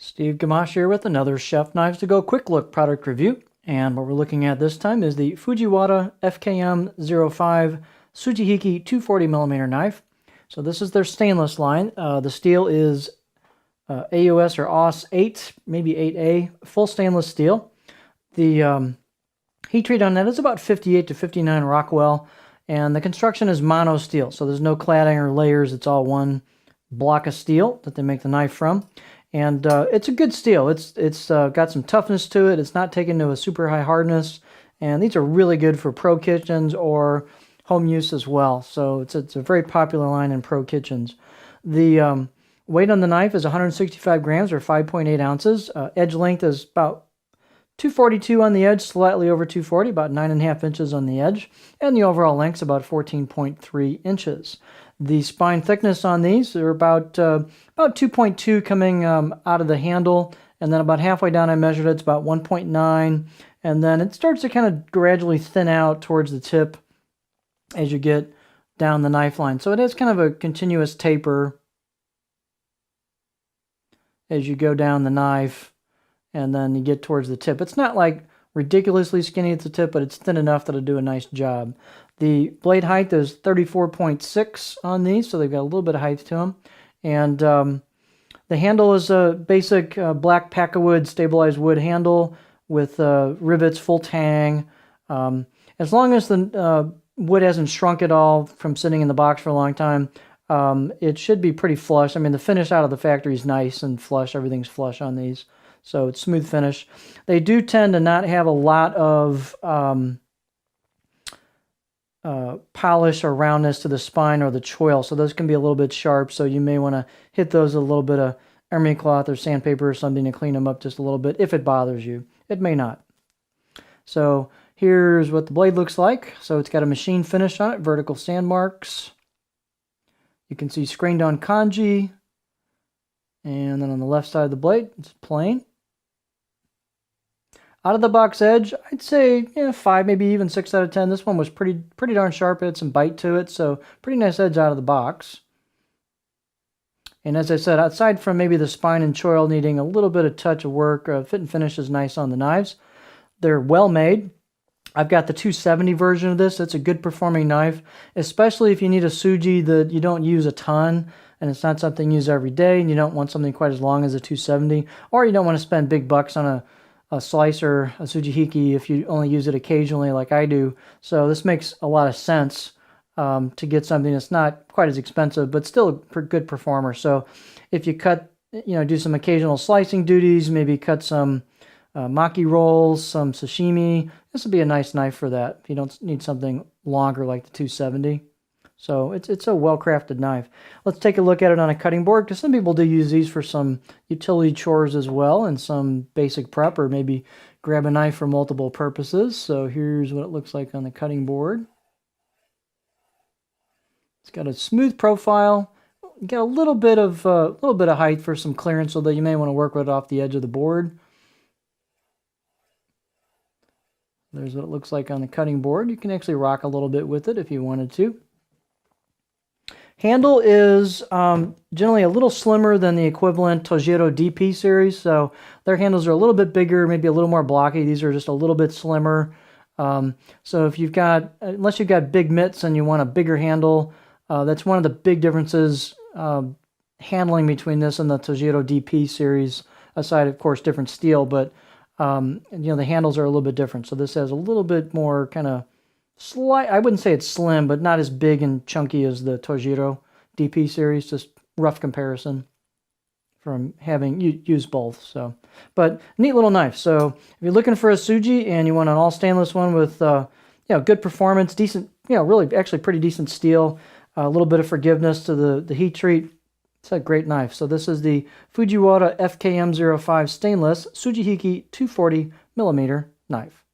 Steve Gamache here with another Chef Knives to Go quick look product review. And what we're looking at this time is the Fujiwara FKM-05 Sujihiki 240mm knife. So this is their stainless line. The steel is AUS or AUS 8, maybe 8A, full stainless steel. The heat treat on that is about 58 to 59 Rockwell, and the construction is mono steel, so there's no cladding or layers. It's all one block of steel that they make the knife from. And it's a good steel. It's got some toughness to it. It's not taken to a super high hardness. And these are really good for pro kitchens or home use as well. So it's a very popular line in pro kitchens. The weight on the knife is 165 grams or 5.8 ounces. Edge length is about 242 on the edge, slightly over 240, about 9.5 inches on the edge. And the overall length is about 14.3 inches. The spine thickness on these are about 2.2 coming out of the handle, and then about halfway down I measured it, it's about 1.9, and then it starts to kind of gradually thin out towards the tip as you get down the knife line. So it is kind of a continuous taper as you go down the knife, and then you get towards the tip. It's not like ridiculously skinny at the tip, but it's thin enough that it'll do a nice job. The blade height is 34.6 on these, so they've got a little bit of height to them. And the handle is a basic black Packawood stabilized wood handle with rivets, full tang. As long as the wood hasn't shrunk at all from sitting in the box for a long time, it should be pretty flush. I mean, the finish out of the factory is nice and flush. Everything's flush on these. So it's smooth finish. They do tend to not have a lot of polish or roundness to the spine or the choil, so those can be a little bit sharp, so you may want to hit those with a little bit of emery cloth or sandpaper or something to clean them up just a little bit if it bothers you. It may not. So here's what the blade looks like. So it's got a machine finish on it, vertical sand marks. You can see screened on kanji, and then on the left side of the blade it's plain. Out of the box edge, I'd say 5, maybe even 6 out of 10. This one was pretty darn sharp. It had some bite to it, so pretty nice edge out of the box. And as I said, aside from maybe the spine and choil needing a little bit of touch of work, fit and finish is nice on the knives. They're well made. I've got the 270 version of this. It's a good performing knife, especially if you need a suji that you don't use a ton and it's not something you use every day and you don't want something quite as long as a 270, or you don't want to spend big bucks on a slicer, a Sujihiki, if you only use it occasionally like I do. So this makes a lot of sense to get something that's not quite as expensive, but still a good performer. So if you cut, do some occasional slicing duties, maybe cut some maki rolls, some sashimi, this would be a nice knife for that if you don't need something longer like the 270. So it's a well-crafted knife. Let's take a look at it on a cutting board, because some people do use these for some utility chores as well and some basic prep, or maybe grab a knife for multiple purposes. So here's what it looks like on the cutting board. It's got a smooth profile. You got a little bit of height for some clearance, although you may want to work with it off the edge of the board. There's what it looks like on the cutting board. You can actually rock a little bit with it if you wanted to. Handle is generally a little slimmer than the equivalent Tojiro DP series, so their handles are a little bit bigger, maybe a little more blocky. These are just a little bit slimmer. So if unless you've got big mitts and you want a bigger handle, that's one of the big differences handling between this and the Tojiro DP series, aside, of course, different steel, but the handles are a little bit different. So this has a little bit more kind of slight, I wouldn't say it's slim, but not as big and chunky as the Tojiro DP series. Just rough comparison from having used both. So, but neat little knife. So if you're looking for a Suji and you want an all stainless one with good performance, decent, really actually pretty decent steel, a little bit of forgiveness to the heat treat, it's a great knife. So this is the Fujiwara FKM-05 stainless Sujihiki 240mm knife.